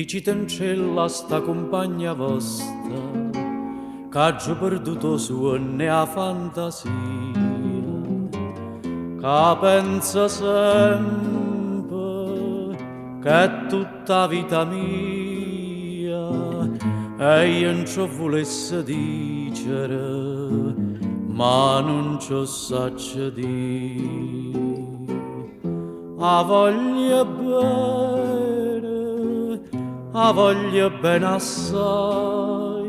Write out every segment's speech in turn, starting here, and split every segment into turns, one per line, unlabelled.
Dicite in cielo a sta compagna vostra, che ha già perduto suonne a fantasia, che pensa sempre che è tutta vita mia, e io non ci volesse dicere, ma non ci saccio dire. A voglia bene assai,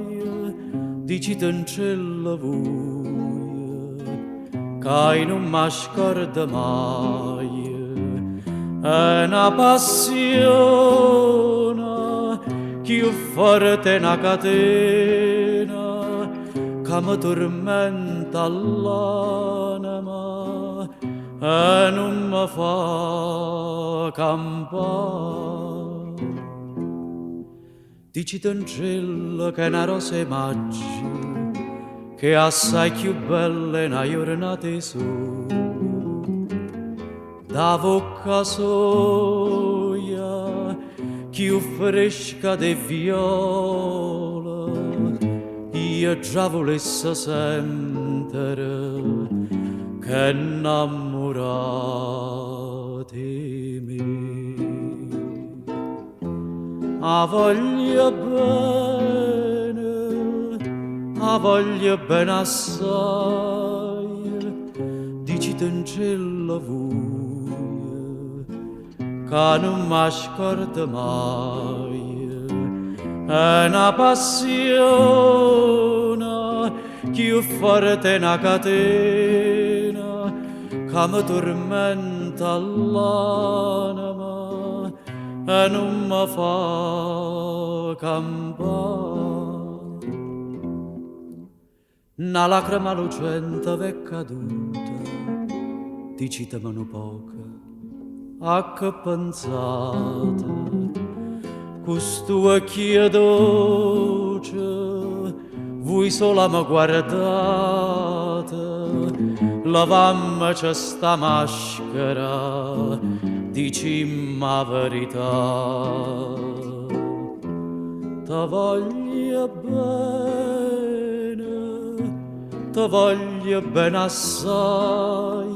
dicite in cielo voi, che non mi scorda mai, è una passione più forte una catena, che mi tormenta l'anima e non mi fa campare. Dicite in cielo che è una rosa maggi, che è assai più bella una giornata su, da bocca soia, più fresca de viola, io già volesse sentire che innamorati me. A voglia bene assai, dicite in cielo voi, che non mi scorda mai, è una passione più forte una catena, che mi tormenta l'anima e non mi fa campare. Una lacrima lucente v'è caduta, dicitemelo poca, a che pensate, questo occhio dolce, voi sola mi guardate, lavammi c'è sta maschera, dicimmi la verità. Ti voglio bene assai,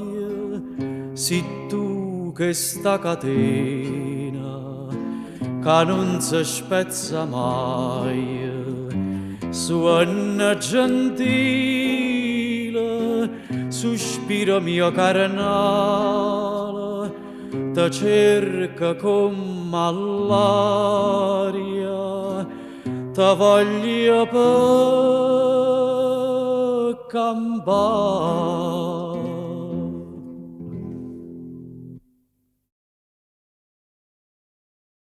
si tu che sta catena, che non si spezza mai, suona gentile, sospiro mio carnale, te cerca come all'aria, te voglio per campare.